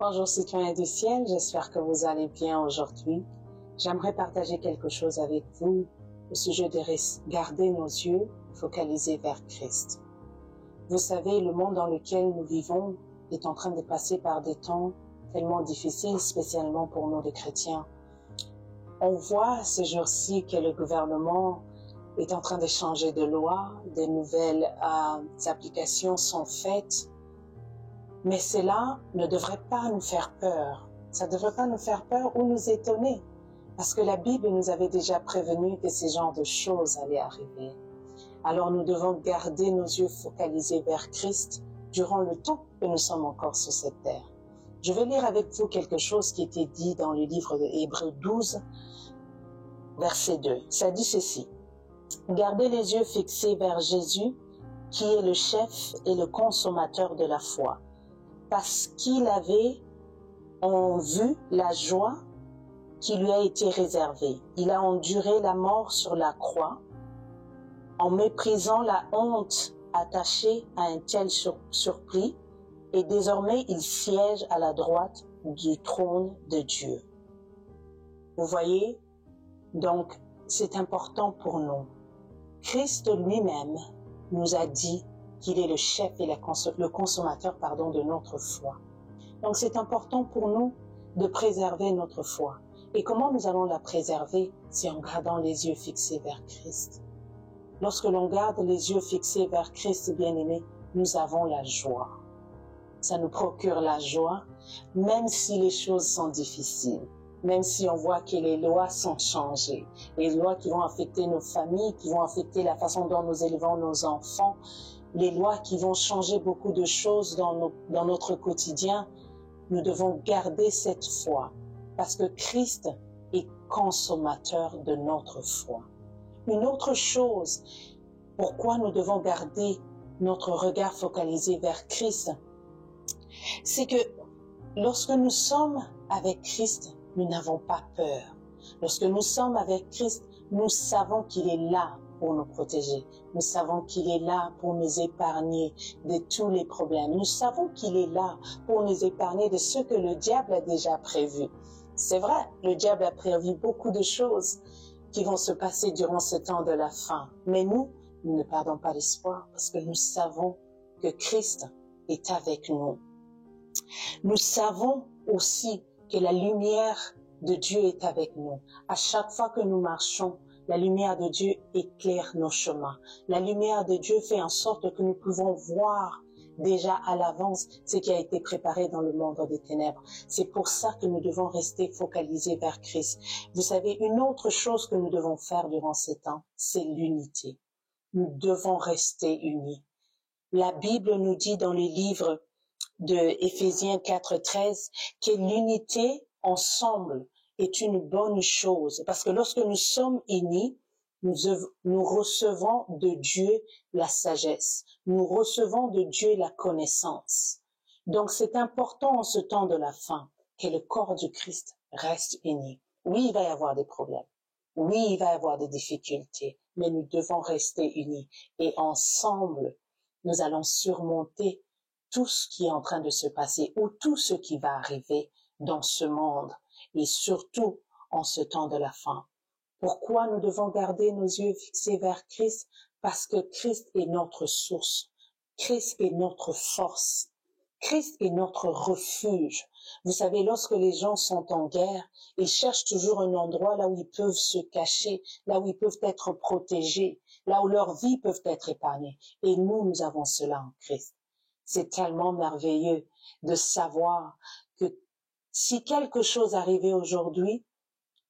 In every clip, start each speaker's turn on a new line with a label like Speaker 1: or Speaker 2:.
Speaker 1: Bonjour citoyens du ciel, j'espère que vous allez bien aujourd'hui. J'aimerais partager quelque chose avec vous au sujet de garder nos yeux focalisés vers Christ. Vous savez, le monde dans lequel nous vivons est en train de passer par des temps tellement difficiles, spécialement pour nous les chrétiens. On voit ces jours-ci que le gouvernement est en train de changer de loi, des nouvelles applications sont faites. Mais cela ne devrait pas nous faire peur. Ça ne devrait pas nous faire peur ou nous étonner. Parce que la Bible nous avait déjà prévenu que ces genres de choses allaient arriver. Alors nous devons garder nos yeux focalisés vers Christ durant le temps que nous sommes encore sur cette terre. Je vais lire avec vous quelque chose qui était dit dans le livre de Hébreux 12, verset 2. Ça dit ceci. Gardez les yeux fixés vers Jésus, qui est le chef et le consommateur de la foi. Parce qu'il avait en vue la joie qui lui a été réservée. Il a enduré la mort sur la croix, en méprisant la honte attachée à un tel surplis, et désormais il siège à la droite du trône de Dieu. Vous voyez, donc c'est important pour nous. Christ lui-même nous a dit qu'il est le chef et le consommateur de notre foi. Donc c'est important pour nous de préserver notre foi. Et comment nous allons la préserver? C'est en gardant les yeux fixés vers Christ. Lorsque l'on garde les yeux fixés vers Christ, bien-aimé, nous avons la joie. Ça nous procure la joie, même si les choses sont difficiles. Même si on voit que les lois sont changées, les lois qui vont affecter nos familles, qui vont affecter la façon dont nous élevons nos enfants, les lois qui vont changer beaucoup de choses dans notre quotidien, nous devons garder cette foi parce que Christ est consommateur de notre foi. Une autre chose, pourquoi nous devons garder notre regard focalisé vers Christ, c'est que lorsque nous sommes avec Christ, nous n'avons pas peur. Lorsque nous sommes avec Christ, nous savons qu'il est là pour nous protéger. Nous savons qu'il est là pour nous épargner de tous les problèmes. Nous savons qu'il est là pour nous épargner de ce que le diable a déjà prévu. C'est vrai, le diable a prévu beaucoup de choses qui vont se passer durant ce temps de la fin. Mais nous ne perdons pas l'espoir parce que nous savons que Christ est avec nous. Nous savons aussi que la lumière de Dieu est avec nous. À chaque fois que nous marchons, la lumière de Dieu éclaire nos chemins. La lumière de Dieu fait en sorte que nous pouvons voir déjà à l'avance ce qui a été préparé dans le monde des ténèbres. C'est pour ça que nous devons rester focalisés vers Christ. Vous savez, une autre chose que nous devons faire durant ces temps, c'est l'unité. Nous devons rester unis. La Bible nous dit dans les livres de Éphésiens 4:13 que l'unité ensemble est une bonne chose parce que lorsque nous sommes unis, nous recevons de Dieu la sagesse, nous recevons de Dieu la connaissance. Donc c'est important en ce temps de la fin que le corps du Christ reste uni. Oui, il va y avoir des problèmes. Oui, il va y avoir des difficultés, mais nous devons rester unis et ensemble, nous allons surmonter tout ce qui est en train de se passer ou tout ce qui va arriver dans ce monde et surtout en ce temps de la fin. Pourquoi nous devons garder nos yeux fixés vers Christ? Parce que Christ est notre source. Christ est notre force. Christ est notre refuge. Vous savez, lorsque les gens sont en guerre, ils cherchent toujours un endroit là où ils peuvent se cacher, là où ils peuvent être protégés, là où leurs vies peuvent être épargnées. Et nous avons cela en Christ. C'est tellement merveilleux de savoir que si quelque chose arrivait aujourd'hui,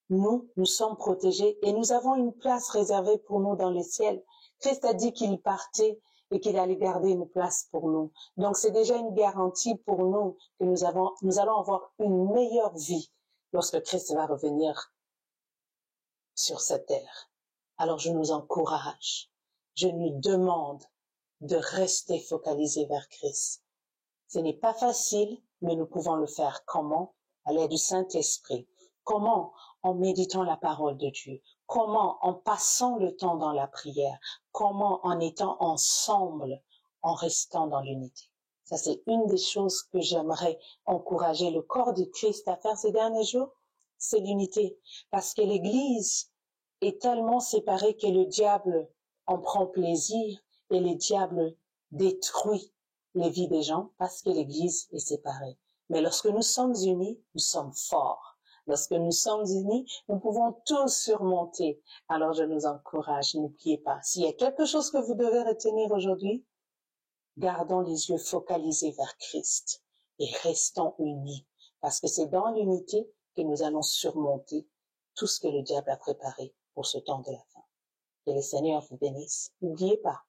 Speaker 1: nous sommes protégés et nous avons une place réservée pour nous dans le ciel. Christ a dit qu'il partait et qu'il allait garder une place pour nous. Donc c'est déjà une garantie pour nous que nous allons avoir une meilleure vie lorsque Christ va revenir sur cette terre. Alors je nous encourage, je nous demande de rester focalisés vers Christ. Ce n'est pas facile, mais nous pouvons le faire. Comment? À l'aide du Saint-Esprit. Comment? En méditant la parole de Dieu. Comment? En passant le temps dans la prière. Comment? En étant ensemble, en restant dans l'unité. Ça, c'est une des choses que j'aimerais encourager le corps du Christ à faire ces derniers jours, c'est l'unité. Parce que l'Église est tellement séparée que le diable en prend plaisir et le diable détruit les vies des gens parce que l'Église est séparée. Mais lorsque nous sommes unis, nous sommes forts. Lorsque nous sommes unis, nous pouvons tout surmonter. Alors je nous encourage, n'oubliez pas, s'il y a quelque chose que vous devez retenir aujourd'hui, gardons les yeux focalisés vers Christ et restons unis, parce que c'est dans l'unité que nous allons surmonter tout ce que le diable a préparé pour ce temps de la fin. Que le Seigneur vous bénisse. N'oubliez pas,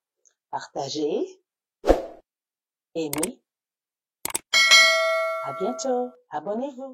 Speaker 1: partagez, aimez. À bientôt. Abonnez-vous.